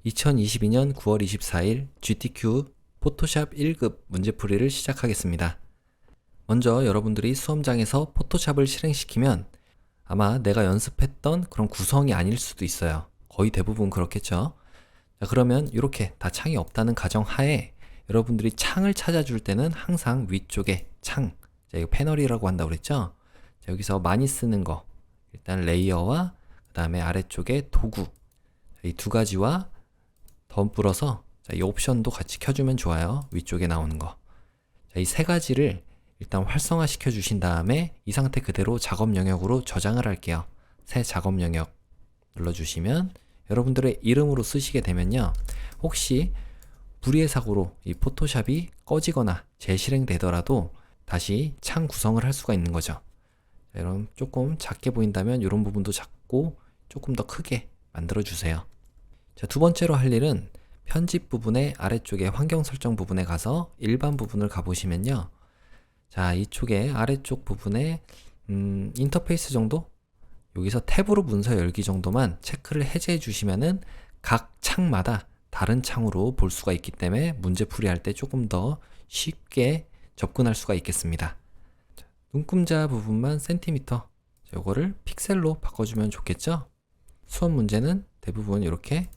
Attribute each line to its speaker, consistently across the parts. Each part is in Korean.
Speaker 1: 2022년 9월 24일 GTQ 포토샵 1급 문제풀이를 시작하겠습니다. 먼저 여러분들이 수험장에서 포토샵을 실행시키면 아마 내가 연습했던 그런 구성이 아닐 수도 있어요. 거의 대부분 그렇겠죠. 자, 그러면 이렇게 다 창이 없다는 가정하에 여러분들이 창을 찾아줄 때는 항상 위쪽에 창, 자, 이거 패널이라고 한다고 그랬죠? 자, 여기서 많이 쓰는 거, 일단 레이어와 그 다음에 아래쪽에 도구, 이 두 가지와 덧불어서 이 옵션도 같이 켜주면 좋아요. 위쪽에 나오는 거. 이 세 가지를 일단 활성화 시켜 주신 다음에 이 상태 그대로 작업 영역으로 저장을 할게요. 새 작업 영역 눌러주시면 여러분들의 이름으로 쓰시게 되면요. 혹시 불의의 사고로 이 포토샵이 꺼지거나 재실행되더라도 다시 창 구성을 할 수가 있는 거죠. 자, 여러분 조금 작게 보인다면 이런 부분도 작고 조금 더 크게 만들어 주세요. 자, 두 번째로 할 일은 편집 부분의 아래쪽에 환경 설정 부분에 가서 일반 부분을 가보시면요. 자, 이쪽에 아래쪽 부분에 인터페이스 정도? 여기서 탭으로 문서 열기 정도만 체크를 해제해 주시면은 각 창마다 다른 창으로 볼 수가 있기 때문에 문제풀이 할 때 조금 더 쉽게 접근할 수가 있겠습니다. 자, 눈금자 부분만 센티미터, 요거를 픽셀로 바꿔주면 좋겠죠? 수험 문제는 대부분 이렇게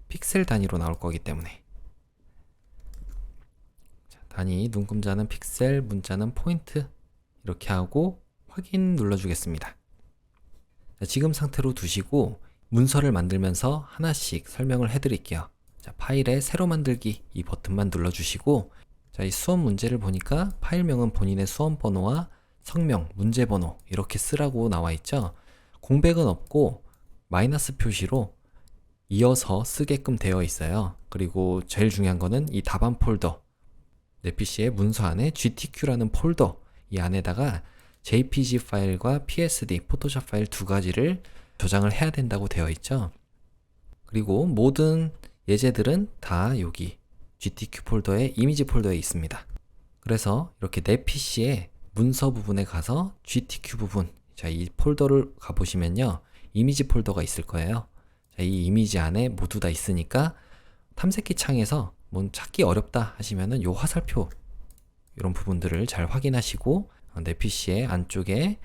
Speaker 1: 픽셀 단위로 나올 거기 때문에 자, 단위, 눈금자는 픽셀, 문자는 포인트 이렇게 하고 확인 눌러주겠습니다. 자, 지금 상태로 두시고 문서를 만들면서 하나씩 설명을 해드릴게요. 자, 파일에 새로 만들기 이 버튼만 눌러주시고 자, 이 수험 문제를 보니까 파일명은 본인의 수험 번호와 성명, 문제 번호 이렇게 쓰라고 나와 있죠. 공백은 없고 마이너스 표시로 이어서 쓰게끔 되어 있어요. 그리고 제일 중요한 거는 이 답안 폴더, 내 PC의 문서 안에 GTQ라는 폴더 이 안에다가 JPG 파일과 PSD, 포토샵 파일 두 가지를 저장을 해야 된다고 되어 있죠. 그리고 모든 예제들은 다 여기 GTQ 폴더의 이미지 폴더에 있습니다. 그래서 이렇게 내 PC의 문서 부분에 가서 GTQ 부분, 자, 이 폴더를 가보시면요. 이미지 폴더가 있을 거예요. 자, 이 이미지 안에 모두 다 있으니까 탐색기 창에서 뭔 찾기 어렵다 하시면은 요 화살표 이런 부분들을 잘 확인하시고 내 PC의 안쪽에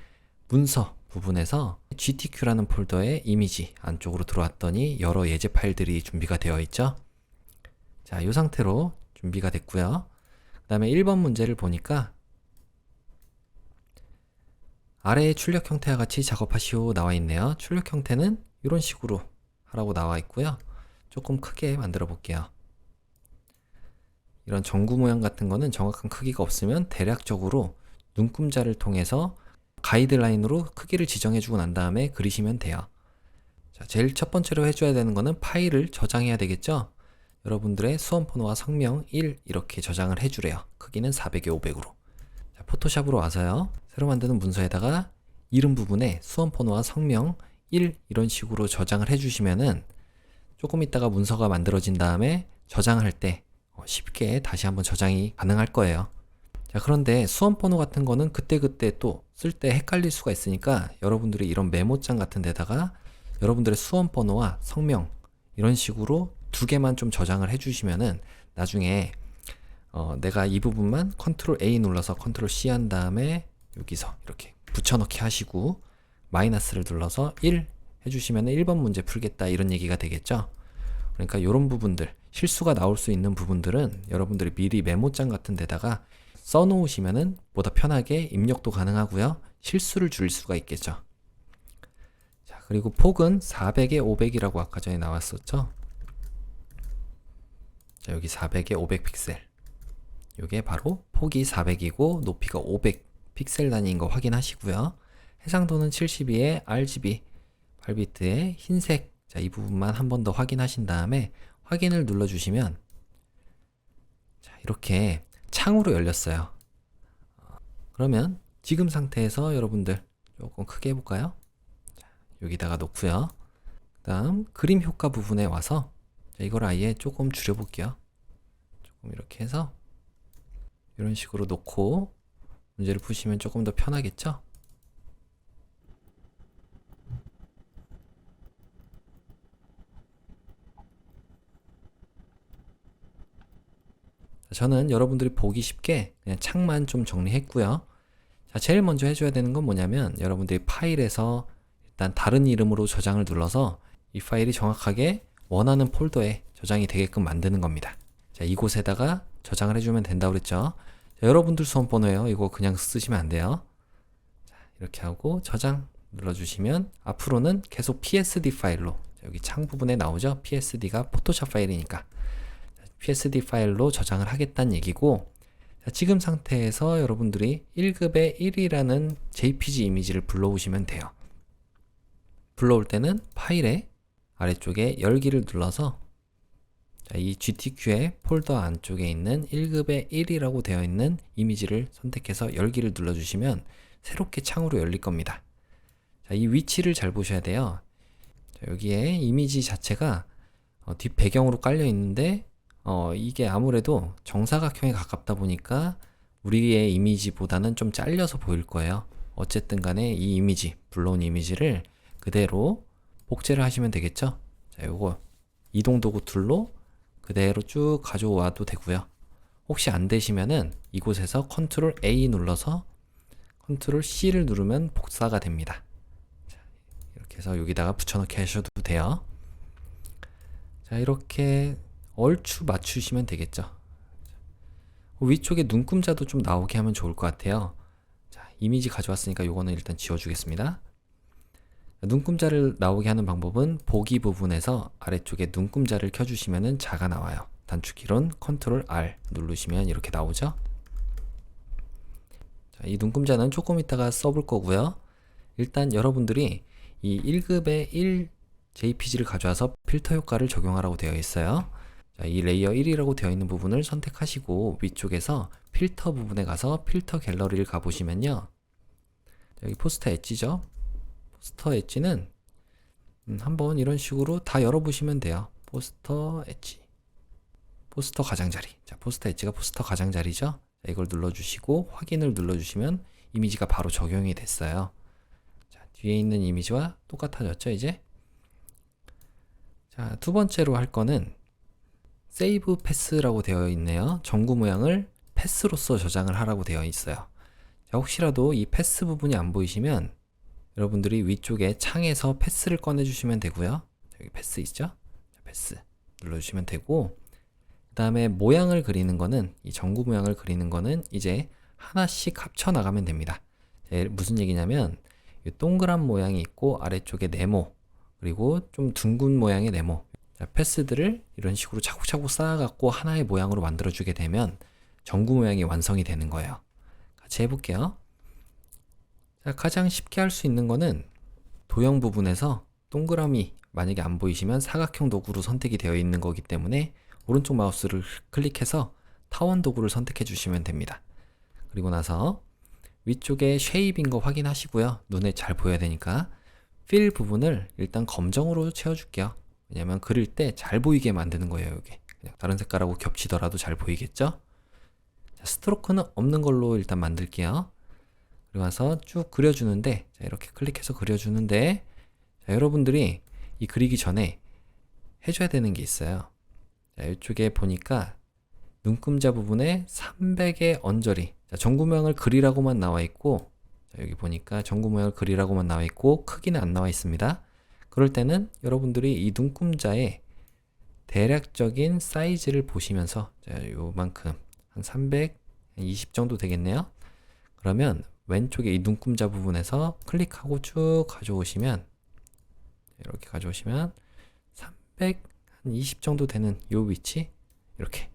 Speaker 1: 문서 부분에서 GTQ라는 폴더의 이미지 안쪽으로 들어왔더니 여러 예제 파일들이 준비가 되어 있죠. 자, 이 상태로 준비가 됐고요. 그 다음에 1번 문제를 보니까 아래의 출력 형태와 같이 작업하시오 나와 있네요. 출력 형태는 이런 식으로 하라고 나와 있고요. 조금 크게 만들어 볼게요. 이런 전구 모양 같은 거는 정확한 크기가 없으면 대략적으로 눈금자를 통해서 가이드라인으로 크기를 지정해 주고 난 다음에 그리시면 돼요. 자, 제일 첫 번째로 해줘야 되는 거는 파일을 저장해야 되겠죠? 여러분들의 수험 번호와 성명 1 이렇게 저장을 해주래요. 크기는 400에 500으로. 자, 포토샵으로 와서요. 새로 만드는 문서에다가 이름 부분에 수험 번호와 성명 1 이런 식으로 저장을 해주시면은 조금 있다가 문서가 만들어진 다음에 저장할 때 쉽게 다시 한번 저장이 가능할 거예요. 자, 그런데 수험 번호 같은 거는 그때그때 또 쓸 때 헷갈릴 수가 있으니까 여러분들이 이런 메모장 같은 데다가 여러분들의 수험 번호와 성명 이런 식으로 두 개만 좀 저장을 해주시면은 나중에 내가 이 부분만 컨트롤 A 눌러서 컨트롤 C 한 다음에 여기서 이렇게 붙여넣기 하시고 마이너스를 눌러서 1 해주시면 1번 문제 풀겠다 이런 얘기가 되겠죠. 그러니까 이런 부분들 실수가 나올 수 있는 부분들은 여러분들이 미리 메모장 같은 데다가 써놓으시면은 보다 편하게 입력도 가능하고요. 실수를 줄일 수가 있겠죠. 자, 그리고 폭은 400에 500이라고 아까 전에 나왔었죠. 자, 여기 400에 500 픽셀. 이게 바로 폭이 400이고 높이가 500 픽셀 단위인 거 확인하시고요. 해상도는 72에 RGB 8비트의 흰색. 자, 이 부분만 한 번 더 확인하신 다음에 확인을 눌러주시면 자, 이렇게 창으로 열렸어요. 그러면 지금 상태에서 여러분들 조금 크게 해볼까요? 자, 여기다가 놓고요. 그 다음 그림 효과 부분에 와서 자, 이걸 아예 조금 줄여볼게요. 조금 이렇게 해서 이런 식으로 놓고 문제를 푸시면 조금 더 편하겠죠? 저는 여러분들이 보기 쉽게 그냥 창만 좀 정리했고요. 자, 제일 먼저 해줘야 되는 건 뭐냐면 여러분들이 파일에서 일단 다른 이름으로 저장을 눌러서 이 파일이 정확하게 원하는 폴더에 저장이 되게끔 만드는 겁니다. 자, 이곳에다가 저장을 해주면 된다고 그랬죠. 자, 여러분들 수험번호예요. 이거 그냥 쓰시면 안 돼요. 자, 이렇게 하고 저장 눌러주시면 앞으로는 계속 PSD 파일로, 자, 여기 창 부분에 나오죠. PSD가 포토샵 파일이니까 PSD 파일로 저장을 하겠다는 얘기고, 자, 지금 상태에서 여러분들이 1급의 1이라는 JPG 이미지를 불러오시면 돼요. 불러올 때는 파일의 아래쪽에 열기를 눌러서, 자, 이 GTQ의 폴더 안쪽에 있는 1급의 1이라고 되어 있는 이미지를 선택해서 열기를 눌러주시면 새롭게 창으로 열릴 겁니다. 자, 이 위치를 잘 보셔야 돼요. 자, 여기에 이미지 자체가 뒷 배경으로 깔려 있는데 이게 아무래도 정사각형에 가깝다 보니까 우리의 이미지보다는 좀 잘려서 보일 거예요. 어쨌든 간에 이 이미지, 불러온 이미지를 그대로 복제를 하시면 되겠죠. 자, 요거 이동 도구 툴로 그대로 쭉 가져와도 되고요. 혹시 안 되시면은 이곳에서 컨트롤 A 눌러서 컨트롤 C를 누르면 복사가 됩니다. 자, 이렇게 해서 여기다가 붙여넣기 하셔도 돼요. 자, 이렇게 얼추 맞추시면 되겠죠. 위쪽에 눈금자도 좀 나오게 하면 좋을 것 같아요. 자, 이미지 가져왔으니까 요거는 일단 지워주겠습니다. 눈금자를 나오게 하는 방법은 보기 부분에서 아래쪽에 눈금자를 켜주시면 자가 나와요. 단축키로는 컨트롤 R 누르시면 이렇게 나오죠. 자, 이 눈금자는 조금 이따가 써볼 거고요. 일단 여러분들이 이 1급의 1 JPG를 가져와서 필터 효과를 적용하라고 되어 있어요. 자, 이 레이어 1이라고 되어 있는 부분을 선택하시고 위쪽에서 필터 부분에 가서 필터 갤러리를 가보시면요. 여기 포스터 엣지죠. 포스터 엣지는 한번 이런 식으로 다 열어보시면 돼요. 포스터 엣지, 포스터 가장자리. 자, 포스터 엣지가 포스터 가장자리죠. 자, 이걸 눌러주시고 확인을 눌러주시면 이미지가 바로 적용이 됐어요. 자, 뒤에 있는 이미지와 똑같아졌죠, 이제? 자, 두 번째로 할 거는 세이브 패스라고 되어 있네요. 전구 모양을 패스로서 저장을 하라고 되어 있어요. 자, 혹시라도 이 패스 부분이 안 보이시면 여러분들이 위쪽에 창에서 패스를 꺼내 주시면 되고요. 여기 패스 있죠? 자, 패스 눌러주시면 되고, 그 다음에 모양을 그리는 거는, 이 전구 모양을 그리는 거는 이제 하나씩 합쳐 나가면 됩니다. 무슨 얘기냐면 이 동그란 모양이 있고 아래쪽에 네모, 그리고 좀 둥근 모양의 네모, 자, 패스들을 이런 식으로 차곡차곡 쌓아갖고 하나의 모양으로 만들어주게 되면 전구 모양이 완성이 되는 거예요. 같이 해볼게요. 자, 가장 쉽게 할 수 있는 거는 도형 부분에서 동그라미 만약에 안 보이시면 사각형 도구로 선택이 되어 있는 거기 때문에 오른쪽 마우스를 클릭해서 타원 도구를 선택해 주시면 됩니다. 그리고 나서 위쪽에 쉐입인 거 확인하시고요. 눈에 잘 보여야 되니까 필 부분을 일단 검정으로 채워줄게요. 왜냐면 그릴 때 잘 보이게 만드는 거예요. 이게 그냥 다른 색깔하고 겹치더라도 잘 보이겠죠? 자, 스트로크는 없는 걸로 일단 만들게요. 그리고 와서 쭉 그려주는데, 자, 이렇게 클릭해서 그려주는데, 자, 여러분들이 이 그리기 전에 해줘야 되는 게 있어요. 자, 이쪽에 보니까 눈금자 부분에 300의 언저리, 자, 전구 모양을 그리라고만 나와 있고, 자, 여기 보니까 전구 모양을 그리라고만 나와 있고 크기는 안 나와 있습니다. 그럴 때는 여러분들이 이 눈금자의 대략적인 사이즈를 보시면서, 자, 요만큼 한 320 정도 되겠네요. 그러면 왼쪽에 이 눈금자 부분에서 클릭하고 쭉 가져오시면, 이렇게 가져오시면 320 정도 되는 요 위치, 이렇게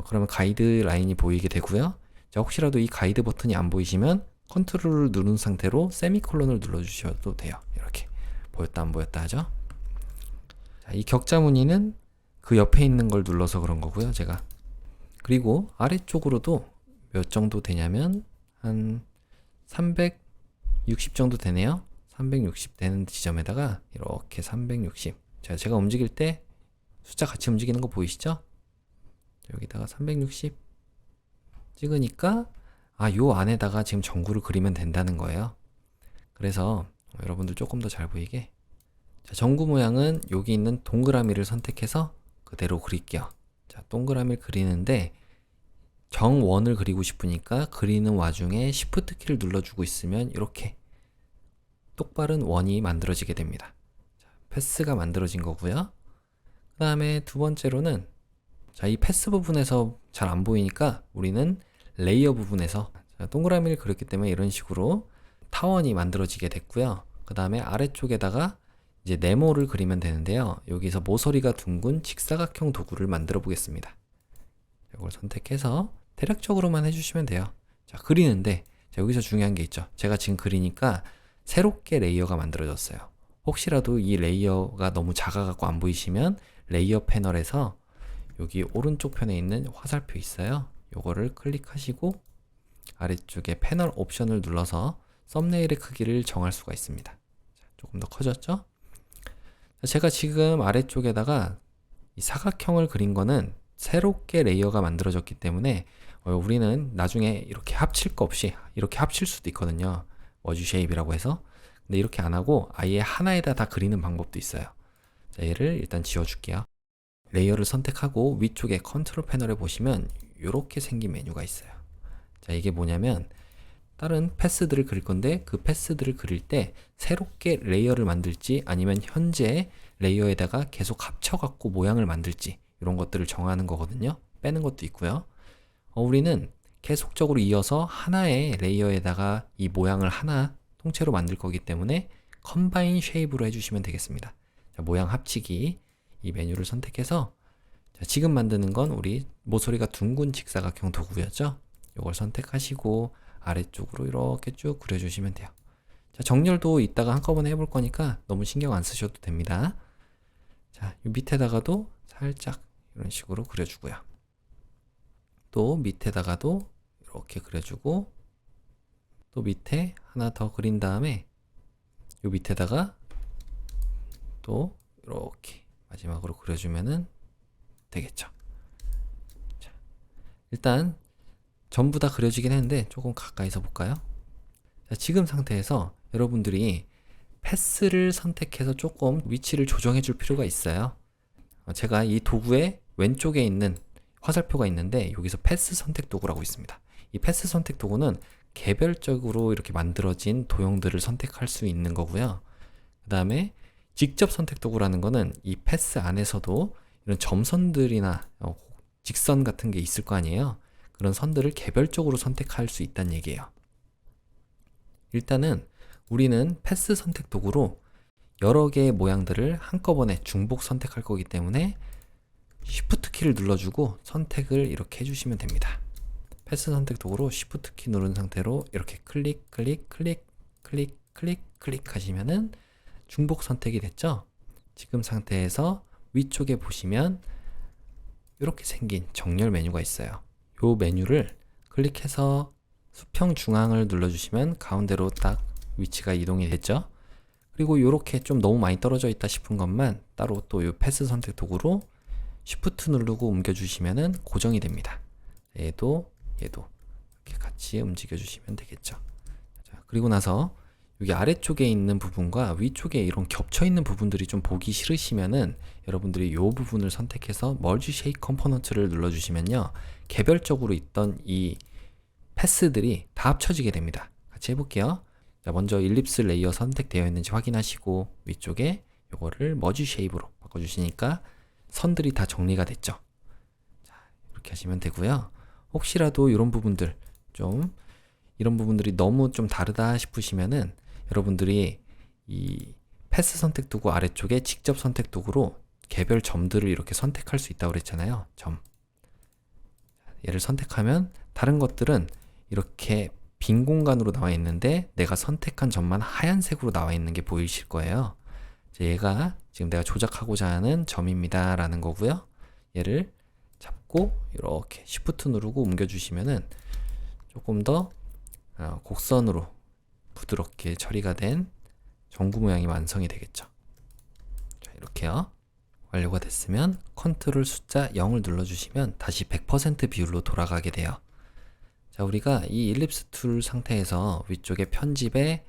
Speaker 1: 그러면 가이드 라인이 보이게 되고요. 자, 혹시라도 이 가이드 버튼이 안 보이시면 컨트롤을 누른 상태로 세미콜론을 눌러주셔도 돼요. 이렇게 보였다 안 보였다 하죠. 자, 이 격자 무늬는 그 옆에 있는 걸 눌러서 그런 거고요, 제가. 그리고 아래쪽으로도 몇 정도 되냐면 한 360 정도 되네요. 360 되는 지점에다가 이렇게 360. 자, 제가 움직일 때 숫자 같이 움직이는 거 보이시죠? 여기다가 360 찍으니까 요 안에다가 지금 전구를 그리면 된다는 거예요. 그래서 여러분들 조금 더 잘 보이게, 자, 전구 모양은 여기 있는 동그라미를 선택해서 그대로 그릴게요. 자, 동그라미를 그리는데 정원을 그리고 싶으니까 그리는 와중에 Shift 키를 눌러주고 있으면 이렇게 똑바른 원이 만들어지게 됩니다. 자, 패스가 만들어진 거고요. 그 다음에 두 번째로는 자, 이 패스 부분에서 잘 안 보이니까 우리는 레이어 부분에서 자, 동그라미를 그렸기 때문에 이런 식으로 타원이 만들어지게 됐고요. 그 다음에 아래쪽에다가 이제 네모를 그리면 되는데요. 여기서 모서리가 둥근 직사각형 도구를 만들어 보겠습니다. 이걸 선택해서 대략적으로만 해주시면 돼요. 자, 그리는데 자, 여기서 중요한 게 있죠. 제가 지금 그리니까 새롭게 레이어가 만들어졌어요. 혹시라도 이 레이어가 너무 작아갖고 안 보이시면 레이어 패널에서 여기 오른쪽 편에 있는 화살표 있어요. 요거를 클릭하시고 아래쪽에 패널 옵션을 눌러서 썸네일의 크기를 정할 수가 있습니다. 자, 조금 더 커졌죠? 제가 지금 아래쪽에다가 이 사각형을 그린 거는 새롭게 레이어가 만들어졌기 때문에 우리는 나중에 이렇게 합칠 거 없이 이렇게 합칠 수도 있거든요. 머지 쉐입이라고 해서. 근데 이렇게 안 하고 아예 하나에다 다 그리는 방법도 있어요. 자, 얘를 일단 지워줄게요. 레이어를 선택하고 위쪽에 컨트롤 패널에 보시면 이렇게 생긴 메뉴가 있어요. 자, 이게 뭐냐면 다른 패스들을 그릴 건데 그 패스들을 그릴 때 새롭게 레이어를 만들지 아니면 현재 레이어에다가 계속 합쳐갖고 모양을 만들지 이런 것들을 정하는 거거든요. 빼는 것도 있고요. 우리는 계속적으로 이어서 하나의 레이어에다가 이 모양을 하나 통째로 만들 거기 때문에 컴바인 쉐입으로 해주시면 되겠습니다. 자, 모양 합치기 이 메뉴를 선택해서 자, 지금 만드는 건 우리 모서리가 둥근 직사각형 도구였죠. 이걸 선택하시고 아래쪽으로 이렇게 쭉 그려주시면 돼요. 자, 정렬도 이따가 한꺼번에 해볼 거니까 너무 신경 안 쓰셔도 됩니다. 자, 이 밑에다가도 살짝 이런 식으로 그려주고요. 또 밑에다가도 이렇게 그려주고 또 밑에 하나 더 그린 다음에 이 밑에다가 또 이렇게 마지막으로 그려주면은 되겠죠. 자, 일단 전부 다 그려지긴 했는데 조금 가까이서 볼까요? 자, 지금 상태에서 여러분들이 패스를 선택해서 조금 위치를 조정해 줄 필요가 있어요. 제가 이 도구의 왼쪽에 있는 화살표가 있는데 여기서 패스 선택 도구라고 있습니다. 이 패스 선택 도구는 개별적으로 이렇게 만들어진 도형들을 선택할 수 있는 거고요. 그 다음에 직접 선택 도구라는 거는 이 패스 안에서도 이런 점선들이나 직선 같은 게 있을 거 아니에요. 그런 선들을 개별적으로 선택할 수 있다는 얘기예요. 일단은 우리는 패스 선택 도구로 여러 개의 모양들을 한꺼번에 중복 선택할 거기 때문에 Shift 키를 눌러주고 선택을 이렇게 해주시면 됩니다. 패스 선택 도구로 Shift 키 누른 상태로 이렇게 클릭, 클릭, 클릭, 클릭, 클릭, 클릭 하시면은 중복 선택이 됐죠? 지금 상태에서 위쪽에 보시면 이렇게 생긴 정렬 메뉴가 있어요. 이 메뉴를 클릭해서 수평 중앙을 눌러주시면 가운데로 딱 위치가 이동이 됐죠? 그리고 이렇게 좀 너무 많이 떨어져 있다 싶은 것만 따로 또 이 패스 선택 도구로 Shift 누르고 옮겨주시면은 고정이 됩니다. 얘도 이렇게 같이 움직여주시면 되겠죠. 자, 그리고 나서 여기 아래쪽에 있는 부분과 위쪽에 이런 겹쳐있는 부분들이 좀 보기 싫으시면은 여러분들이 이 부분을 선택해서 Merge Shape 컴포넌트를 눌러주시면요. 개별적으로 있던 이 패스들이 다 합쳐지게 됩니다. 같이 해볼게요. 자, 먼저 일립스 레이어 선택되어 있는지 확인하시고 위쪽에 이거를 Merge Shape으로 바꿔주시니까 선들이 다 정리가 됐죠. 자, 이렇게 하시면 되고요. 혹시라도 이런 부분들 이런 부분들이 너무 좀 다르다 싶으시면은 여러분들이 이 패스 선택 도구 아래쪽에 직접 선택 도구로 개별 점들을 이렇게 선택할 수 있다고 그랬잖아요. 점. 얘를 선택하면 다른 것들은 이렇게 빈 공간으로 나와 있는데 내가 선택한 점만 하얀색으로 나와 있는 게 보이실 거예요. 얘가 지금 내가 조작하고자 하는 점입니다 라는 거고요. 얘를 잡고 이렇게 Shift 누르고 옮겨주시면은 조금 더 곡선으로 부드럽게 처리가 된 전구 모양이 완성이 되겠죠. 자, 이렇게요. 완료가 됐으면 컨트롤 숫자 0을 눌러주시면 다시 100% 비율로 돌아가게 돼요. 자, 우리가 이 일립스 툴 상태에서 위쪽에 편집에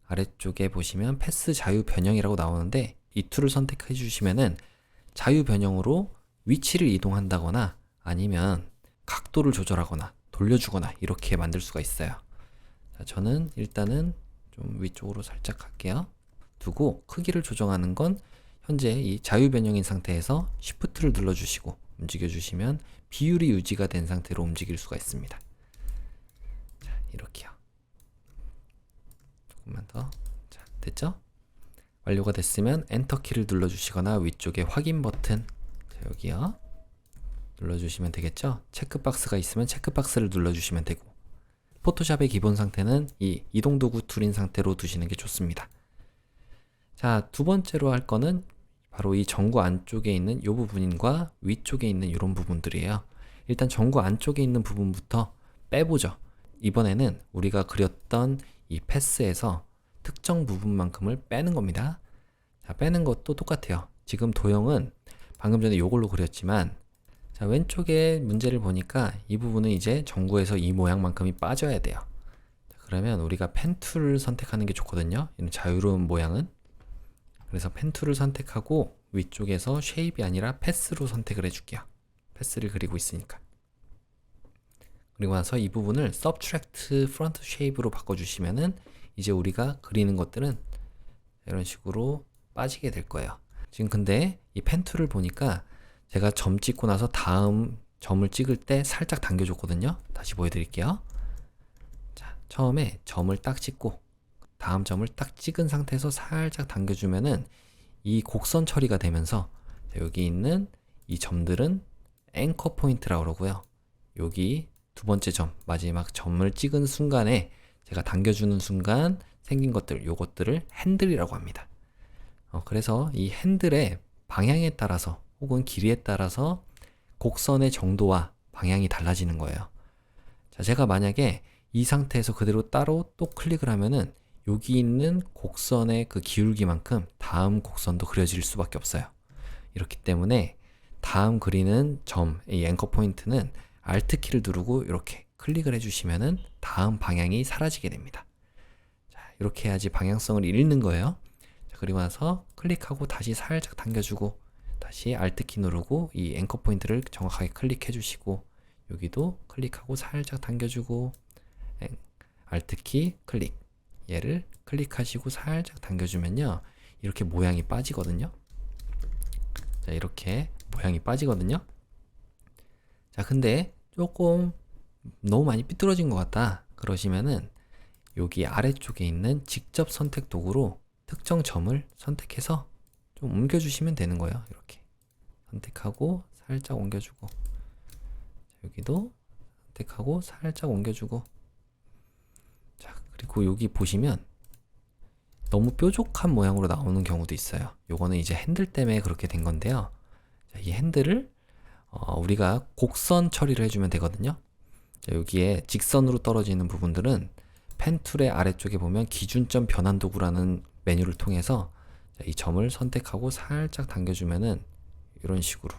Speaker 1: 아래쪽에 보시면 패스 자유 변형이라고 나오는데 이 툴을 선택해 주시면은 자유 변형으로 위치를 이동한다거나 아니면 각도를 조절하거나 돌려주거나 이렇게 만들 수가 있어요. 자, 저는 일단은 좀 위쪽으로 살짝 할게요. 두고 크기를 조정하는 건 현재 이 자유 변형인 상태에서 Shift를 눌러주시고 움직여주시면 비율이 유지가 된 상태로 움직일 수가 있습니다. 자, 이렇게요. 조금만 더. 자, 됐죠? 완료가 됐으면 엔터 키를 눌러주시거나 위쪽에 확인 버튼, 자, 여기요. 눌러주시면 되겠죠? 체크박스가 있으면 체크박스를 눌러주시면 되고, 포토샵의 기본 상태는 이 이동도구 툴인 상태로 두시는 게 좋습니다. 자, 두 번째로 할 거는 바로 이 전구 안쪽에 있는 이 부분과 위쪽에 있는 이런 부분들이에요. 일단 전구 안쪽에 있는 부분부터 빼보죠. 이번에는 우리가 그렸던 이 패스에서 특정 부분만큼을 빼는 겁니다. 자, 빼는 것도 똑같아요. 지금 도형은 방금 전에 이걸로 그렸지만, 자, 왼쪽에 문제를 보니까 이 부분은 이제 전구에서 이 모양만큼이 빠져야 돼요. 자, 그러면 우리가 펜 툴을 선택하는 게 좋거든요. 이런 자유로운 모양은. 그래서 펜 툴을 선택하고 위쪽에서 쉐입이 아니라 패스로 선택을 해줄게요. 패스를 그리고 있으니까. 그리고 나서 이 부분을 Subtract Front Shape로 바꿔주시면은 이제 우리가 그리는 것들은 이런 식으로 빠지게 될 거예요. 지금 근데 이 펜 툴을 보니까 제가 점 찍고 나서 다음 점을 찍을 때 살짝 당겨줬거든요. 다시 보여드릴게요. 자, 처음에 점을 딱 찍고 다음 점을 딱 찍은 상태에서 살짝 당겨주면은 이 곡선 처리가 되면서 여기 있는 이 점들은 앵커 포인트라고 그러고요. 여기 두 번째 점, 마지막 점을 찍은 순간에 제가 당겨주는 순간 생긴 것들, 요것들을 핸들이라고 합니다. 그래서 이 핸들의 방향에 따라서 혹은 길이에 따라서 곡선의 정도와 방향이 달라지는 거예요. 자, 제가 만약에 이 상태에서 그대로 따로 또 클릭을 하면은 여기 있는 곡선의 그 기울기만큼 다음 곡선도 그려질 수밖에 없어요. 이렇기 때문에 다음 그리는 점, 이 앵커 포인트는 Alt 키를 누르고 이렇게 클릭을 해주시면은 다음 방향이 사라지게 됩니다. 자, 이렇게 해야지 방향성을 잃는 거예요. 자, 그리고 나서 클릭하고 다시 살짝 당겨주고 다시 Alt 키 누르고 이 앵커 포인트를 정확하게 클릭해 주시고 여기도 클릭하고 살짝 당겨주고 Alt 키 클릭, 얘를 클릭하시고 살짝 당겨주면요 이렇게 모양이 빠지거든요. 자, 이렇게 모양이 빠지거든요. 자, 근데 조금 너무 많이 삐뚤어진 것 같다 그러시면은 여기 아래쪽에 있는 직접 선택 도구로 특정 점을 선택해서 좀 옮겨주시면 되는 거예요. 이렇게 선택하고 살짝 옮겨주고, 여기도 선택하고 살짝 옮겨주고. 자, 그리고 여기 보시면 너무 뾰족한 모양으로 나오는 경우도 있어요. 요거는 이제 핸들 때문에 그렇게 된 건데요. 자, 이 핸들을 우리가 곡선 처리를 해주면 되거든요. 자, 여기에 직선으로 떨어지는 부분들은 펜 툴의 아래쪽에 보면 기준점 변환 도구라는 메뉴를 통해서 이 점을 선택하고 살짝 당겨주면은 이런 식으로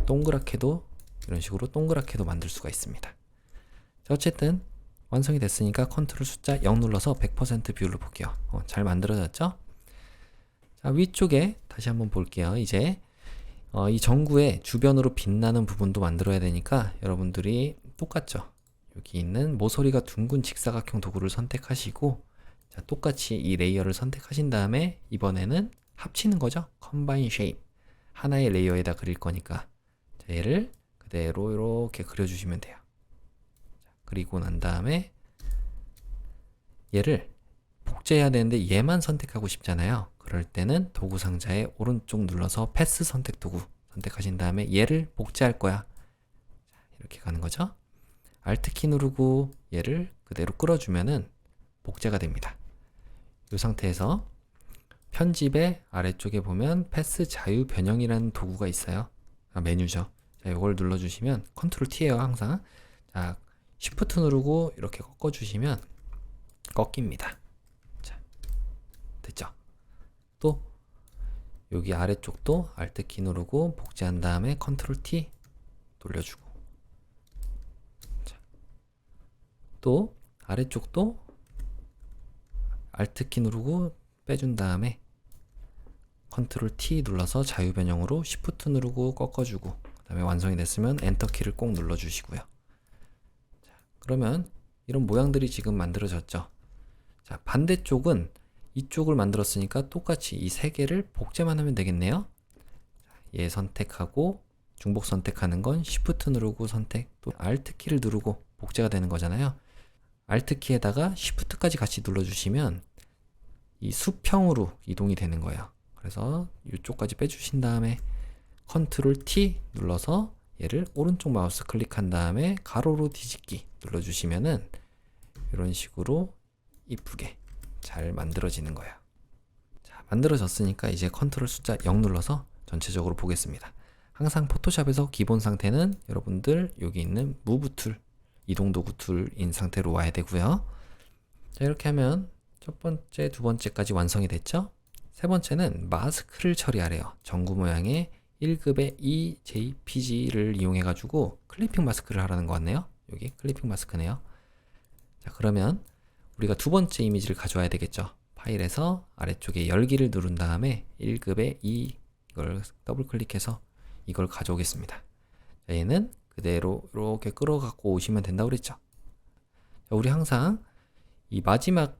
Speaker 1: 동그랗게도, 이런 식으로 동그랗게도 만들 수가 있습니다. 자, 어쨌든 완성이 됐으니까 컨트롤 숫자 0 눌러서 100% 비율로 볼게요. 잘 만들어졌죠? 자, 위쪽에 다시 한번 볼게요. 이제 이 전구의 주변으로 빛나는 부분도 만들어야 되니까 여러분들이 똑같죠? 여기 있는 모서리가 둥근 직사각형 도구를 선택하시고, 자, 똑같이 이 레이어를 선택하신 다음에 이번에는 합치는 거죠. Combine Shape. 하나의 레이어에다 그릴 거니까 자, 얘를 그대로 이렇게 그려주시면 돼요. 자, 그리고 난 다음에 얘를 복제해야 되는데 얘만 선택하고 싶잖아요. 그럴 때는 도구 상자에 오른쪽 눌러서 패스 선택 도구 선택하신 다음에 얘를 복제할 거야. 자, 이렇게 가는 거죠. Alt 키 누르고 얘를 그대로 끌어주면은 복제가 됩니다. 이 상태에서 편집의 아래쪽에 보면 패스 자유 변형이라는 도구가 있어요. 메뉴죠. 자, 이걸 눌러주시면 컨트롤 T예요, 항상. 자, Shift 누르고 이렇게 꺾어주시면 꺾입니다. 자, 됐죠? 또 여기 아래쪽도 Alt 키 누르고 복제한 다음에 컨트롤 T 돌려주고, 자, 또 아래쪽도 Alt 키 누르고 빼준 다음에 컨트롤 T 눌러서 자유 변형으로 Shift 누르고 꺾어주고, 그 다음에 완성이 됐으면 엔터 키를 꼭 눌러주시고요. 자, 그러면 이런 모양들이 지금 만들어졌죠. 자, 반대쪽은 이쪽을 만들었으니까 똑같이 이 세 개를 복제만 하면 되겠네요. 얘 선택하고 중복 선택하는 건 Shift 누르고 선택, 또 Alt 키를 누르고 복제가 되는 거잖아요. Alt 키에다가 Shift까지 같이 눌러주시면 이 수평으로 이동이 되는 거예요. 그래서 이쪽까지 빼주신 다음에 Ctrl T 눌러서 얘를 오른쪽 마우스 클릭한 다음에 가로로 뒤집기 눌러주시면은 이런 식으로 이쁘게 잘 만들어지는 거예요. 자, 만들어졌으니까 이제 컨트롤 숫자 0 눌러서 전체적으로 보겠습니다. 항상 포토샵에서 기본 상태는 여러분들 여기 있는 무브 툴, 이동 도구 툴인 상태로 와야 되고요. 자, 이렇게 하면 첫 번째, 두 번째까지 완성이 됐죠? 세 번째는 마스크를 처리하래요. 전구 모양의 1급의 EJPG를 이용해 가지고 클리핑 마스크를 하라는 것 같네요. 여기 클리핑 마스크네요. 자, 그러면 우리가 두 번째 이미지를 가져와야 되겠죠. 파일에서 아래쪽에 열기를 누른 다음에 1급의 이걸 더블 클릭해서 이걸 가져오겠습니다. 자, 얘는 그대로 이렇게 끌어갖고 오시면 된다고 그랬죠. 자, 우리 항상 이 마지막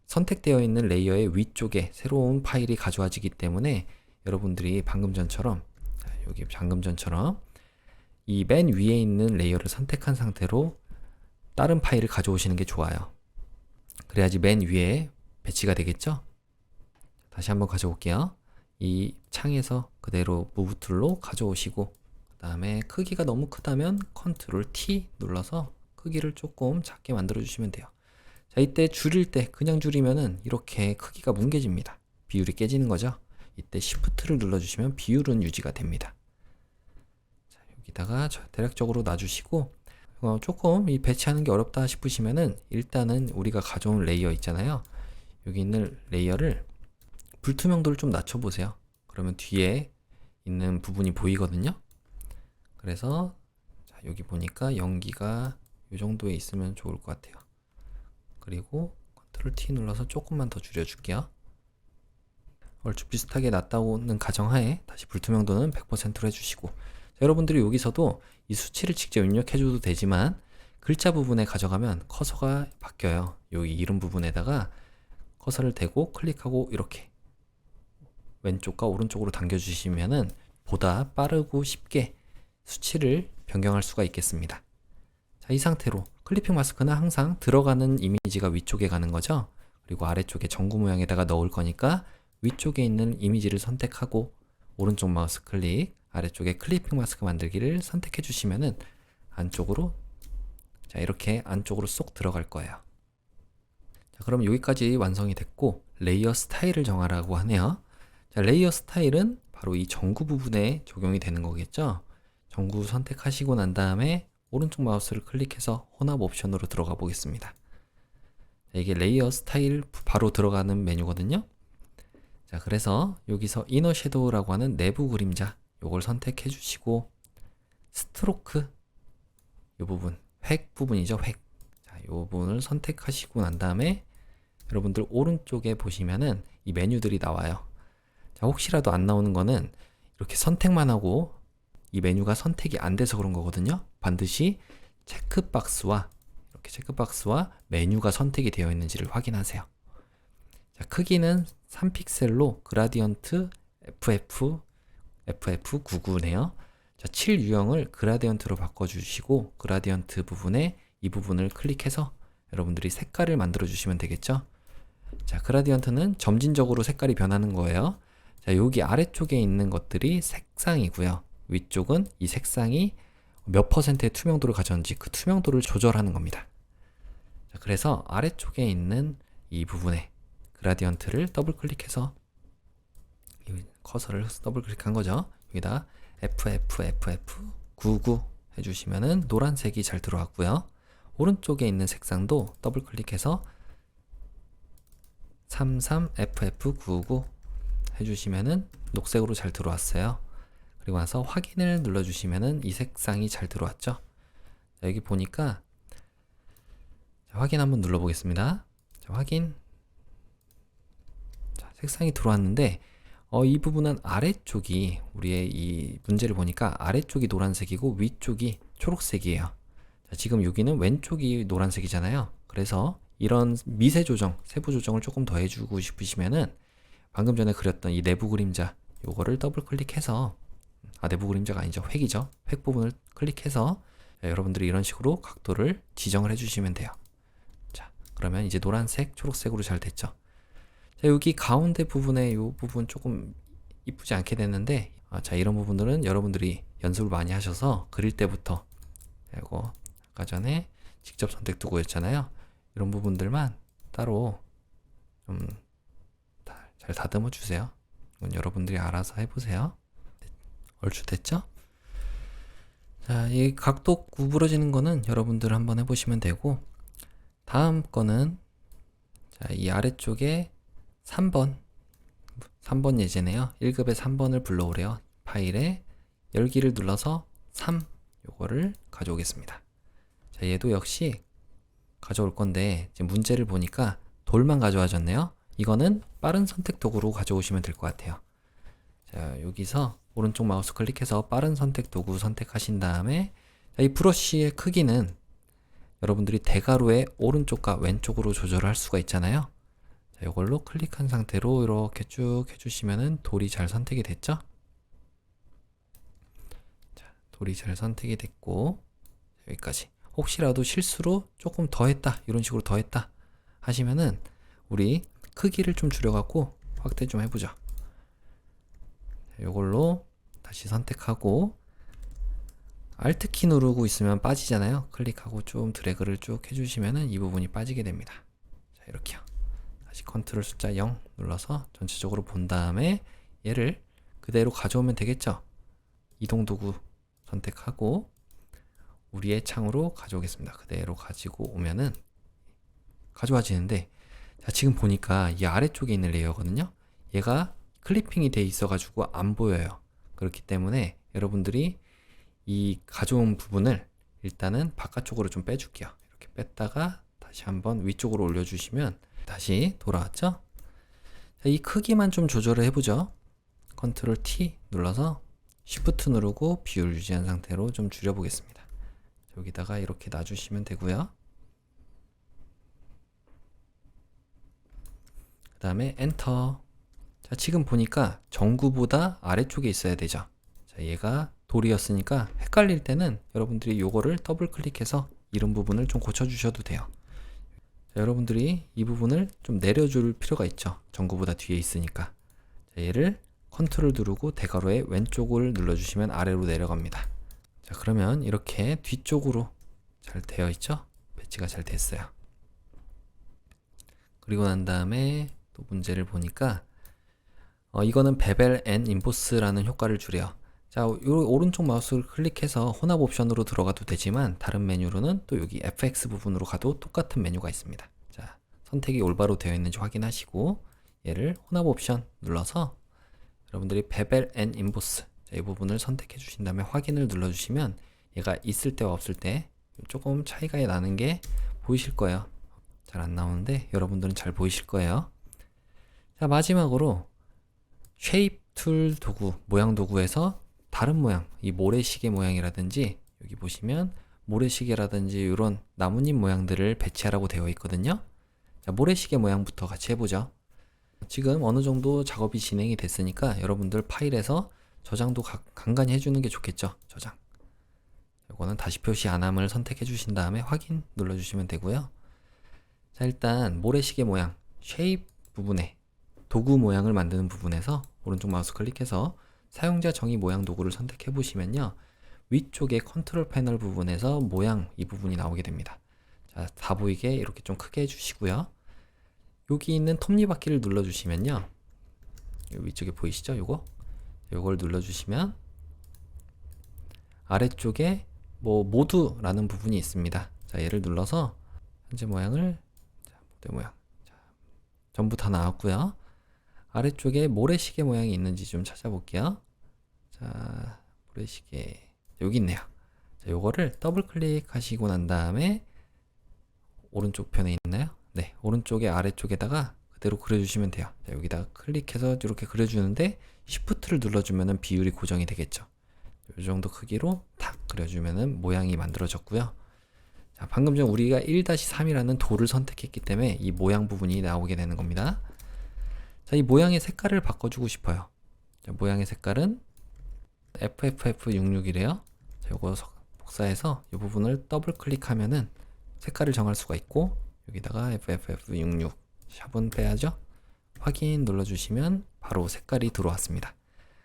Speaker 1: 선택되어 있는 레이어의 위쪽에 새로운 파일이 가져와지기 때문에 여러분들이 방금 전처럼 여기 방금 전처럼 이 맨 위에 있는 레이어를 선택한 상태로 다른 파일을 가져오시는 게 좋아요. 그래야지 맨 위에 배치가 되겠죠? 다시 한번 가져올게요. 이 창에서 그대로 무브 툴로 가져오시고 그 다음에 크기가 너무 크다면 Ctrl T 눌러서 크기를 조금 작게 만들어 주시면 돼요. 자, 이때 줄일 때 그냥 줄이면은 이렇게 크기가 뭉개집니다. 비율이 깨지는 거죠. 이때 Shift를 눌러주시면 비율은 유지가 됩니다. 자, 여기다가 대략적으로 놔주시고 조금 이 배치하는 게 어렵다 싶으시면은 일단은 우리가 가져온 레이어 있잖아요. 여기 있는 레이어를 불투명도를 좀 낮춰보세요. 그러면 뒤에 있는 부분이 보이거든요. 그래서 자, 여기 보니까 연기가 이 정도에 있으면 좋을 것 같아요. 그리고 Ctrl T 눌러서 조금만 더 줄여줄게요. 얼추 비슷하게 놨다고는 가정하에 다시 불투명도는 100%로 해주시고, 자, 여러분들이 여기서도 이 수치를 직접 입력해줘도 되지만 글자 부분에 가져가면 커서가 바뀌어요. 여기 이름 부분에다가 커서를 대고 클릭하고 이렇게 왼쪽과 오른쪽으로 당겨주시면은 보다 빠르고 쉽게 수치를 변경할 수가 있겠습니다. 자, 이 상태로 클리핑 마스크는 항상 들어가는 이미지가 위쪽에 가는 거죠. 그리고 아래쪽에 전구 모양에다가 넣을 거니까 위쪽에 있는 이미지를 선택하고 오른쪽 마우스 클릭, 아래쪽에 클리핑 마스크 만들기를 선택해 주시면은 안쪽으로, 자, 이렇게 안쪽으로 쏙 들어갈 거예요. 자, 그럼 여기까지 완성이 됐고 레이어 스타일을 정하라고 하네요. 자, 레이어 스타일은 바로 이 전구 부분에 적용이 되는 거겠죠. 전구 선택하시고 난 다음에 오른쪽 마우스를 클릭해서 혼합 옵션으로 들어가 보겠습니다. 자, 이게 레이어 스타일 바로 들어가는 메뉴거든요. 자, 그래서 여기서 이너 섀도우라고 하는 내부 그림자 요걸 선택해 주시고 스트로크 요 부분, 획 부분이죠. 획. 자, 요 부분을 선택하시고 난 다음에 여러분들 오른쪽에 보시면은 이 메뉴들이 나와요. 자, 혹시라도 안 나오는 거는 이렇게 선택만 하고 이 메뉴가 선택이 안 돼서 그런 거거든요. 반드시 체크박스와 이렇게 체크박스와 메뉴가 선택이 되어 있는지를 확인하세요. 자, 크기는 3픽셀로 그라디언트 FF99네요. 자, 7 유형을 그라디언트로 바꿔주시고 그라디언트 부분에 이 부분을 클릭해서 여러분들이 색깔을 만들어 주시면 되겠죠. 자, 그라디언트는 점진적으로 색깔이 변하는 거예요. 자, 여기 아래쪽에 있는 것들이 색상이고요. 위쪽은 이 색상이 몇 퍼센트의 투명도를 가졌는지 그 투명도를 조절하는 겁니다. 자, 그래서 아래쪽에 있는 이 부분에 그라디언트를 더블 클릭해서 커서를 더블 클릭한 거죠. 여기다 FFFF99 해주시면은 노란색이 잘 들어왔고요. 오른쪽에 있는 색상도 더블 클릭해서 33FF99 해주시면은 녹색으로 잘 들어왔어요. 그리고 나서 확인을 눌러주시면은 이 색상이 잘 들어왔죠. 자, 여기 보니까 자, 확인 한번 눌러보겠습니다. 자, 확인. 자, 색상이 들어왔는데 이 부분은 아래쪽이 우리의 이 문제를 보니까 아래쪽이 노란색이고 위쪽이 초록색이에요. 자, 자, 지금 여기는 왼쪽이 노란색이잖아요. 그래서 이런 미세 조정, 세부 조정을 조금 더 해주고 싶으시면은 방금 전에 그렸던 이 내부 그림자 요거를 더블 클릭해서, 내부 그림자가 아니죠. 획이죠. 획 부분을 클릭해서 여러분들이 이런 식으로 각도를 지정을 해주시면 돼요. 자, 그러면 이제 노란색, 초록색으로 잘 됐죠. 자, 여기 가운데 부분에 이 부분 조금 이쁘지 않게 됐는데, 자, 이런 부분들은 여러분들이 연습을 많이 하셔서 그릴 때부터, 이거 아까 전에 직접 선택 도구였잖아요. 이런 부분들만 따로 좀 잘 다듬어 주세요. 이건 여러분들이 알아서 해보세요. 얼추 됐죠? 자, 이 각도 구부러지는 거는 여러분들 한번 해보시면 되고, 다음 거는, 자, 이 아래쪽에 3번 예제네요. 1급의 3번을 불러오래요. 파일에 열기를 눌러서 3, 요거를 가져오겠습니다. 자, 얘도 역시 가져올 건데, 지금 문제를 보니까 돌만 가져와줬네요. 이거는 빠른 선택 도구로 가져오시면 될 것 같아요. 자, 여기서 오른쪽 마우스 클릭해서 빠른 선택 도구 선택하신 다음에, 자, 이 브러쉬의 크기는 여러분들이 대괄호의 오른쪽과 왼쪽으로 조절을 할 수가 있잖아요. 자, 이걸로 클릭한 상태로 이렇게 쭉 해주시면은 돌이 잘 선택이 됐죠? 자, 돌이 잘 선택이 됐고, 여기까지. 혹시라도 실수로 조금 더 했다, 이런 식으로 더 했다 하시면은 우리 크기를 좀 줄여갖고 확대 좀 해보죠. 이걸로 다시 선택하고, Alt키 누르고 있으면 빠지잖아요. 클릭하고 좀 드래그를 쭉 해주시면은 이 부분이 빠지게 됩니다. 자, 이렇게요. 다시 컨트롤 숫자 0 눌러서 전체적으로 본 다음에 얘를 그대로 가져오면 되겠죠. 이동 도구 선택하고 우리의 창으로 가져오겠습니다. 그대로 가지고 오면은 가져와지는데, 자, 지금 보니까 이 아래쪽에 있는 레이어거든요. 얘가 클리핑이 돼 있어 가지고 안 보여요. 그렇기 때문에 여러분들이 이 가져온 부분을 일단은 바깥쪽으로 좀 빼줄게요. 이렇게 뺐다가 다시 한번 위쪽으로 올려주시면 다시 돌아왔죠. 자, 이 크기만 좀 조절을 해보죠. 컨트롤 T 눌러서 Shift 누르고 비율 유지한 상태로 좀 줄여보겠습니다. 여기다가 이렇게 놔주시면 되고요. 그 다음에 엔터. 자, 지금 보니까 전구보다 아래쪽에 있어야 되죠. 자, 얘가 돌이었으니까 헷갈릴 때는 여러분들이 요거를 더블 클릭해서 이런 부분을 좀 고쳐주셔도 돼요. 자, 여러분들이 이 부분을 좀 내려줄 필요가 있죠. 전구보다 뒤에 있으니까. 자, 얘를 컨트롤 누르고 대괄호의 왼쪽을 눌러주시면 아래로 내려갑니다. 자, 그러면 이렇게 뒤쪽으로 잘 되어 있죠? 배치가 잘 됐어요. 그리고 난 다음에 또 문제를 보니까 이거는 베벨 앤 인보스라는 효과를 주래요. 자, 요 오른쪽 마우스를 클릭해서 혼합 옵션으로 들어가도 되지만 다른 메뉴로는 또 여기 FX 부분으로 가도 똑같은 메뉴가 있습니다. 자, 선택이 올바로 되어 있는지 확인하시고 얘를 혼합 옵션 눌러서 여러분들이 베벨 앤 인보스, 이 부분을 선택해 주신 다음에 확인을 눌러 주시면 얘가 있을 때와 없을 때 조금 차이가 나는 게 보이실 거예요. 잘 안 나오는데 여러분들은 잘 보이실 거예요. 자, 마지막으로 쉐입 툴 도구, 모양 도구에서 다른 모양, 이 모래시계 모양이라든지 여기 보시면 모래시계라든지 이런 나뭇잎 모양들을 배치하라고 되어 있거든요. 자, 모래시계 모양부터 같이 해보죠. 지금 어느 정도 작업이 진행이 됐으니까 여러분들 파일에서 저장도 간간히 해주는 게 좋겠죠. 저장. 이거는 다시 표시 안함을 선택해 주신 다음에 확인 눌러주시면 되고요. 자, 일단 모래시계 모양, 쉐입 부분에 도구 모양을 만드는 부분에서 오른쪽 마우스 클릭해서 사용자 정의 모양 도구를 선택해 보시면요. 위쪽에 컨트롤 패널 부분에서 모양 이 부분이 나오게 됩니다. 자, 다 보이게 이렇게 좀 크게 해주시고요. 여기 있는 톱니바퀴를 눌러주시면요. 위쪽에 보이시죠? 요걸 눌러주시면 아래쪽에 모두라는 부분이 있습니다. 자, 얘를 눌러서 현재 모양을, 자, 모델 모양, 자, 전부 다 나왔고요. 아래쪽에 모래시계 모양이 있는지 좀 찾아볼게요. 자, 모래시계 여기 있네요. 자, 요거를 더블 클릭하시고 난 다음에 오른쪽 편에 있나요? 네, 오른쪽에 아래쪽에다가 그대로 그려주시면 돼요. 자, 여기다가 클릭해서 이렇게 그려주는데 Shift를 눌러주면은 비율이 고정이 되겠죠. 이 정도 크기로 탁 그려주면은 모양이 만들어졌고요. 자, 방금 전 우리가 1-3이라는 도를 선택했기 때문에 이 모양 부분이 나오게 되는 겁니다. 자, 이 모양의 색깔을 바꿔주고 싶어요. 자, 모양의 색깔은 FFF66이래요. 자, 요거 복사해서 이 부분을 더블 클릭하면은 색깔을 정할 수가 있고, 여기다가 FFF66 샵은 빼야죠. 확인 눌러주시면 바로 색깔이 들어왔습니다.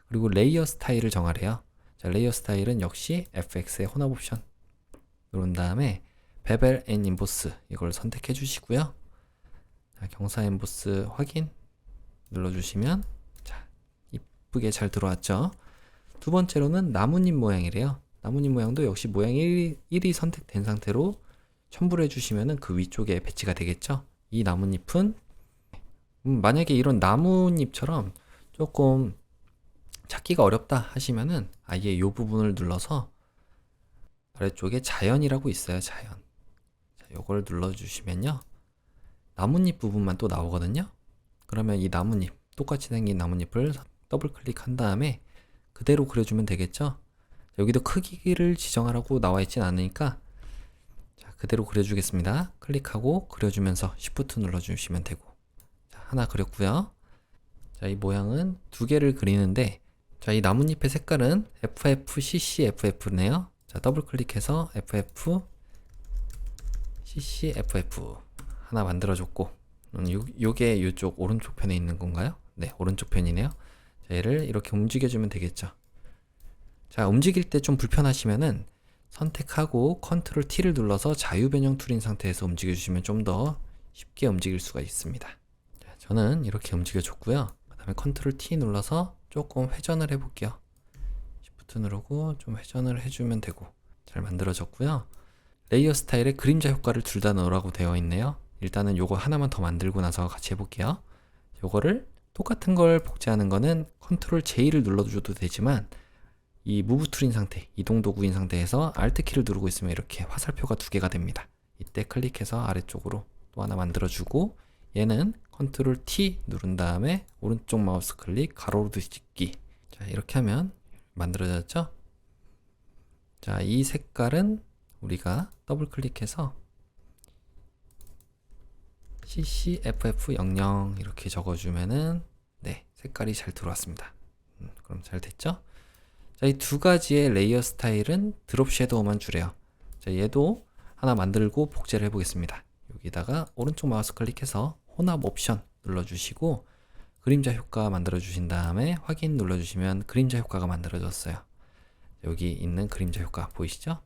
Speaker 1: 그리고 레이어 스타일을 정하래요. 자, 레이어 스타일은 역시 FX의 혼합 옵션 누른 다음에 베벨 앤 인보스 이걸 선택해 주시고요. 자, 경사 인보스 확인 눌러주시면 자, 이쁘게 잘 들어왔죠. 두 번째로는 나뭇잎 모양이래요. 나뭇잎 모양도 역시 모양 1이 선택된 상태로 첨부를 해주시면 그 위쪽에 배치가 되겠죠. 이 나뭇잎은 만약에 이런 나뭇잎처럼 조금 찾기가 어렵다 하시면은 아예 이 부분을 눌러서 아래쪽에 자연이라고 있어요. 자연. 자, 요걸 눌러주시면요. 나뭇잎 부분만 또 나오거든요. 그러면 이 나뭇잎, 똑같이 생긴 나뭇잎을 더블 클릭한 다음에 그대로 그려주면 되겠죠. 여기도 크기를 지정하라고 나와 있진 않으니까 자, 그대로 그려주겠습니다. 클릭하고 그려주면서 Shift 눌러주시면 되고. 자, 하나 그렸고요. 자, 이 모양은 두 개를 그리는데 자, 이 나뭇잎의 색깔은 FFCCFF네요. 자, 더블 클릭해서 FFCCFF 하나 만들어줬고, 요게 이쪽 오른쪽 편에 있는 건가요? 네, 오른쪽 편이네요. 자, 얘를 이렇게 움직여주면 되겠죠. 자, 움직일 때 좀 불편하시면은 선택하고 컨트롤 T를 눌러서 자유 변형 툴인 상태에서 움직여주시면 좀 더 쉽게 움직일 수가 있습니다. 자, 저는 이렇게 움직여줬고요. 그 다음에 컨트롤 T 눌러서 조금 회전을 해볼게요. Shift 누르고 좀 회전을 해주면 되고 잘 만들어졌고요. 레이어 스타일에 그림자 효과를 둘 다 넣으라고 되어 있네요. 일단은 요거 하나만 더 만들고 나서 같이 해볼게요. 요거를 똑같은 걸 복제하는 거는 컨트롤 J를 눌러줘도 되지만 이 무브 툴인 상태, 이동 도구인 상태에서 Alt 키를 누르고 있으면 이렇게 화살표가 두 개가 됩니다. 이때 클릭해서 아래쪽으로 또 하나 만들어주고 얘는 컨트롤 T 누른 다음에 오른쪽 마우스 클릭 가로로 뒤집기. 자, 이렇게 하면 만들어졌죠? 자, 이 색깔은 우리가 더블 클릭해서 CCFF00 이렇게 적어주면은 네, 색깔이 잘 들어왔습니다. 그럼 잘 됐죠? 자, 이 두 가지의 레이어 스타일은 드롭 섀도우만 주래요. 자, 얘도 하나 만들고 복제를 해보겠습니다. 여기다가 오른쪽 마우스 클릭해서 혼합 옵션 눌러주시고 그림자 효과 만들어 주신 다음에 확인 눌러주시면 그림자 효과가 만들어졌어요. 여기 있는 그림자 효과 보이시죠?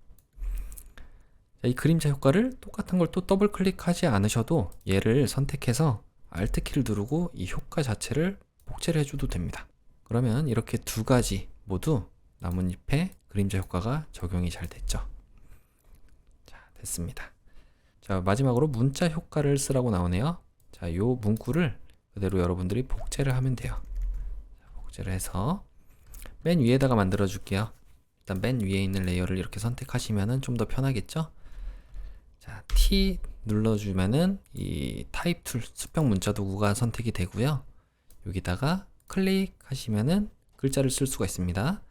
Speaker 1: 자, 이 그림자 효과를 똑같은 걸 또 더블 클릭하지 않으셔도 얘를 선택해서 Alt 키를 누르고 이 효과 자체를 복제를 해줘도 됩니다. 그러면 이렇게 두 가지 모두 나뭇잎에 그림자 효과가 적용이 잘 됐죠. 자, 됐습니다. 자, 마지막으로 문자 효과를 쓰라고 나오네요. 자, 요 문구를 그대로 여러분들이 복제를 하면 돼요. 자, 복제를 해서 맨 위에다가 만들어 줄게요. 일단 맨 위에 있는 레이어를 이렇게 선택하시면은 좀 더 편하겠죠? 자, T 눌러주면은 이 타입 툴 수평 문자 도구가 선택이 되고요. 여기다가 클릭하시면은 글자를 쓸 수가 있습니다.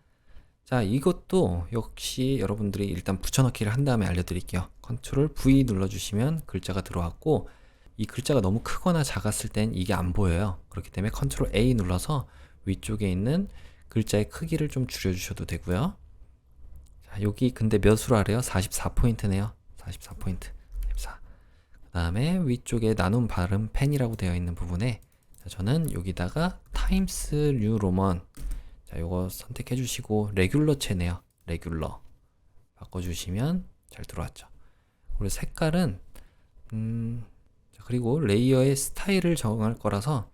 Speaker 1: 자, 이것도 역시 여러분들이 일단 붙여넣기를 한 다음에 알려드릴게요. 컨트롤 V 눌러주시면 글자가 들어왔고 이 글자가 너무 크거나 작았을 땐 이게 안 보여요. 그렇기 때문에 컨트롤 A 눌러서 위쪽에 있는 글자의 크기를 좀 줄여주셔도 되고요. 자, 여기 근데 몇으로 하래요? 44포인트네요. 44포인트. 14. 그 다음에 위쪽에 나눔 발음 펜이라고 되어 있는 부분에 자, 저는 여기다가 타임스 뉴 로먼 자, 요거 선택해 주시고 레귤러체네요. 레귤러 바꿔주시면 잘 들어왔죠. 그리고 색깔은 자, 그리고 레이어의 스타일을 정할 거라서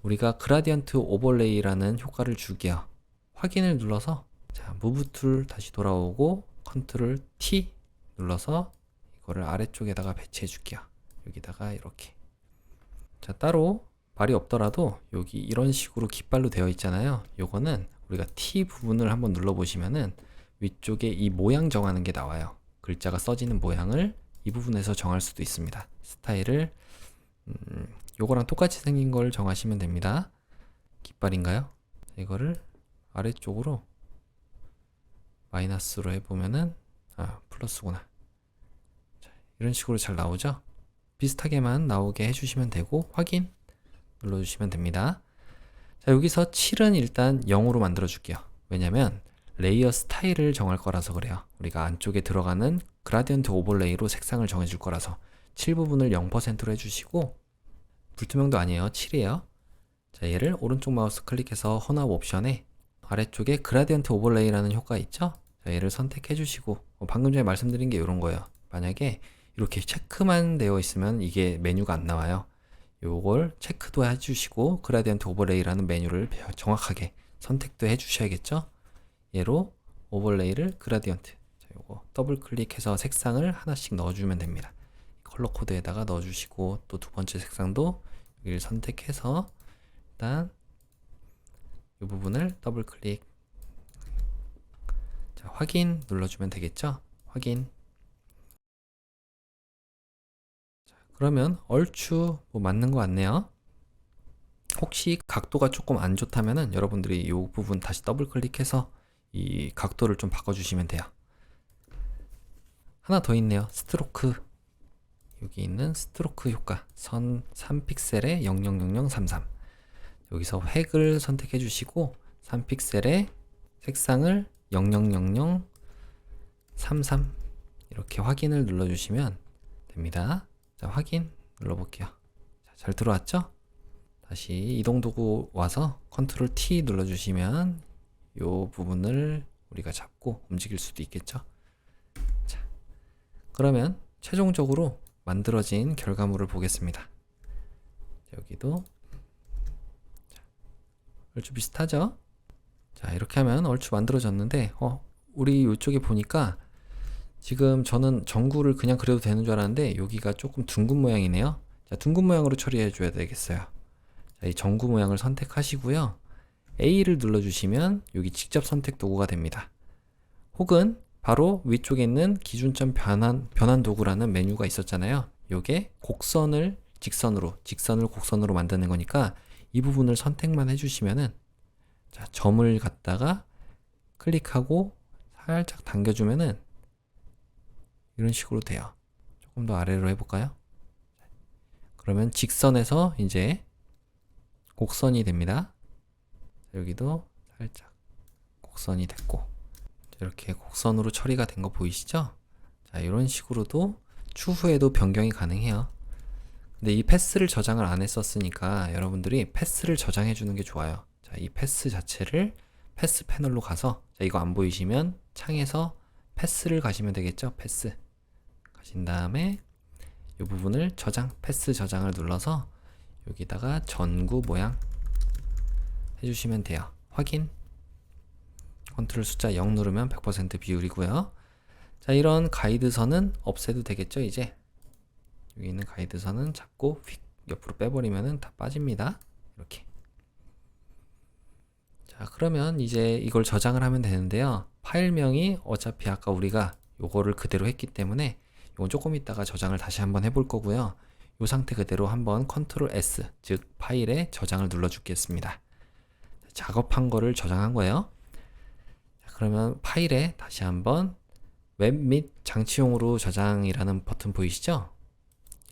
Speaker 1: 우리가 그라디언트 오버레이라는 효과를 줄게요. 확인을 눌러서 자, 무브 툴 다시 돌아오고 컨트롤 T 눌러서 이거를 아래쪽에다가 배치해 줄게요. 여기다가 이렇게 자, 따로 말이 없더라도 여기 이런 식으로 깃발로 되어 있잖아요. 요거는 우리가 T 부분을 한번 눌러 보시면은 위쪽에 이 모양 정하는 게 나와요. 글자가 써지는 모양을 이 부분에서 정할 수도 있습니다. 스타일을 요거랑 똑같이 생긴 걸 정하시면 됩니다. 깃발인가요? 이거를 아래쪽으로 마이너스로 해보면은 플러스구나. 자, 이런 식으로 잘 나오죠? 비슷하게만 나오게 해주시면 되고 확인 눌러주시면 됩니다. 자, 여기서 7은 일단 0으로 만들어 줄게요. 왜냐면 레이어 스타일을 정할 거라서 그래요. 우리가 안쪽에 들어가는 그라디언트 오버레이로 색상을 정해줄 거라서 7 부분을 0%로 해주시고, 불투명도 아니에요. 7이에요. 자, 얘를 오른쪽 마우스 클릭해서 혼합 옵션에 아래쪽에 그라디언트 오버레이라는 효과 있죠? 자, 얘를 선택해 주시고, 방금 전에 말씀드린 게 이런 거예요. 만약에 이렇게 체크만 되어 있으면 이게 메뉴가 안 나와요. 요걸 체크도 해주시고 그라디언트 오버레이라는 메뉴를 정확하게 선택도 해주셔야겠죠. 얘로 오버레이를 그라디언트, 자, 요거 더블 클릭해서 색상을 하나씩 넣어주면 됩니다. 컬러 코드에다가 넣어주시고, 또 두 번째 색상도 여기를 선택해서 일단 이 부분을 더블 클릭, 자, 확인 눌러주면 되겠죠. 확인. 그러면 얼추 뭐 맞는 것 같네요. 혹시 각도가 조금 안 좋다면은 여러분들이 이 부분 다시 더블 클릭해서 이 각도를 좀 바꿔주시면 돼요. 하나 더 있네요. 스트로크. 여기 있는 스트로크 효과. 선 3픽셀에 000033. 여기서 획을 선택해 주시고 3픽셀에 색상을 000033 이렇게 확인을 눌러주시면 됩니다. 자, 확인 눌러볼게요. 자, 잘 들어왔죠? 다시 이동 도구 와서 컨트롤 T 눌러주시면 이 부분을 우리가 잡고 움직일 수도 있겠죠? 자, 그러면 최종적으로 만들어진 결과물을 보겠습니다. 여기도 자, 얼추 비슷하죠? 자, 이렇게 하면 얼추 만들어졌는데 우리 이쪽에 보니까 지금 저는 전구를 그냥 그려도 되는 줄 알았는데 여기가 조금 둥근 모양이네요. 자, 둥근 모양으로 처리해 줘야 되겠어요. 자, 이 전구 모양을 선택하시고요. A를 눌러주시면 여기 직접 선택 도구가 됩니다. 혹은 바로 위쪽에 있는 기준점 변환 도구라는 메뉴가 있었잖아요. 요게 곡선을 직선으로, 직선을 곡선으로 만드는 거니까 이 부분을 선택만 해주시면은, 자, 점을 갖다가 클릭하고 살짝 당겨주면은 이런 식으로 돼요. 조금 더 아래로 해볼까요? 그러면 직선에서 이제 곡선이 됩니다. 여기도 살짝 곡선이 됐고, 이렇게 곡선으로 처리가 된 거 보이시죠? 자, 이런 식으로도 추후에도 변경이 가능해요. 근데 이 패스를 저장을 안 했었으니까 여러분들이 패스를 저장해 주는 게 좋아요. 자, 이 패스 자체를 패스 패널로 가서, 자, 이거 안 보이시면 창에서 패스를 가시면 되겠죠? 패스 가신 다음에 이 부분을 패스 저장을 눌러서 여기다가 전구 모양 해주시면 돼요. 확인. 컨트롤 숫자 0 누르면 100% 비율이고요. 자, 이런 가이드선은 없애도 되겠죠, 이제. 여기 있는 가이드선은 잡고 휙 옆으로 빼버리면은 다 빠집니다. 이렇게. 자, 그러면 이제 이걸 저장을 하면 되는데요. 파일명이 어차피 아까 우리가 요거를 그대로 했기 때문에 이건 조금 있다가 저장을 다시 한번 해볼 거고요. 이 상태 그대로 한번 컨트롤 S, 즉 파일에 저장을 눌러 주겠습니다. 작업한 거를 저장한 거예요. 자, 그러면 파일에 다시 한번 웹 및 장치용으로 저장이라는 버튼 보이시죠?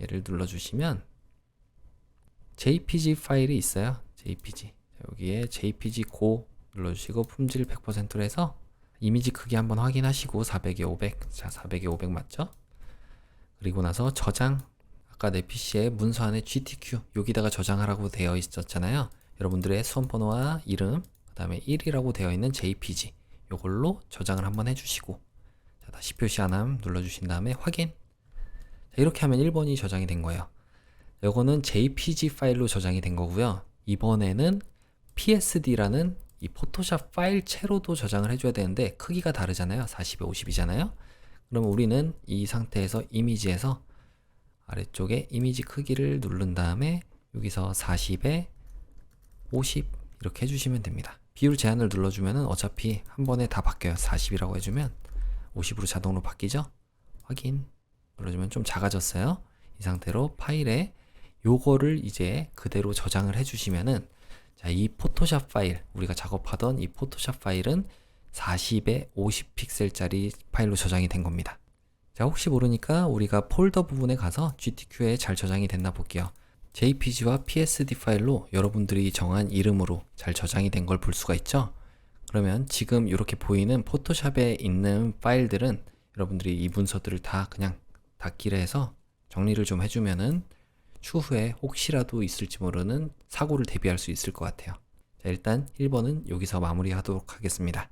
Speaker 1: 얘를 눌러주시면 JPG 파일이 있어요. JPG. 여기에 JPG 고 눌러주시고 품질 100%로 해서 이미지 크기 한번 확인하시고 400에 500. 자, 400에 500 맞죠? 그리고 나서 저장. 아까 내 PC에 문서 안에 GTQ 여기다가 저장하라고 되어 있었잖아요. 여러분들의 수험번호와 이름, 그 다음에 1이라고 되어 있는 JPG 요걸로 저장을 한번 해주시고, 자, 다시 표시 안함 눌러주신 다음에 확인. 자, 이렇게 하면 1번이 저장이 된 거예요. 요거는 JPG 파일로 저장이 된 거고요. 이번에는 PSD라는 이 포토샵 파일체로도 저장을 해줘야 되는데 크기가 다르잖아요. 40에 50이잖아요. 그럼 우리는 이 상태에서 이미지에서 아래쪽에 이미지 크기를 누른 다음에 여기서 40에 50 이렇게 해주시면 됩니다. 비율 제한을 눌러주면은 어차피 한 번에 다 바뀌어요. 40이라고 해주면 50으로 자동으로 바뀌죠? 확인 눌러주면 좀 작아졌어요. 이 상태로 파일에 요거를 이제 그대로 저장을 해주시면은, 자, 이 포토샵 파일, 우리가 작업하던 이 포토샵 파일은 40에 50 픽셀짜리 파일로 저장이 된 겁니다. 자, 혹시 모르니까 우리가 폴더 부분에 가서 GTQ에 잘 저장이 됐나 볼게요. JPG와 PSD 파일로 여러분들이 정한 이름으로 잘 저장이 된 걸 볼 수가 있죠. 그러면 지금 이렇게 보이는 포토샵에 있는 파일들은 여러분들이 이 문서들을 다 그냥 닫기를 해서 정리를 좀 해주면은 추후에 혹시라도 있을지 모르는 사고를 대비할 수 있을 것 같아요. 자, 일단 1번은 여기서 마무리하도록 하겠습니다.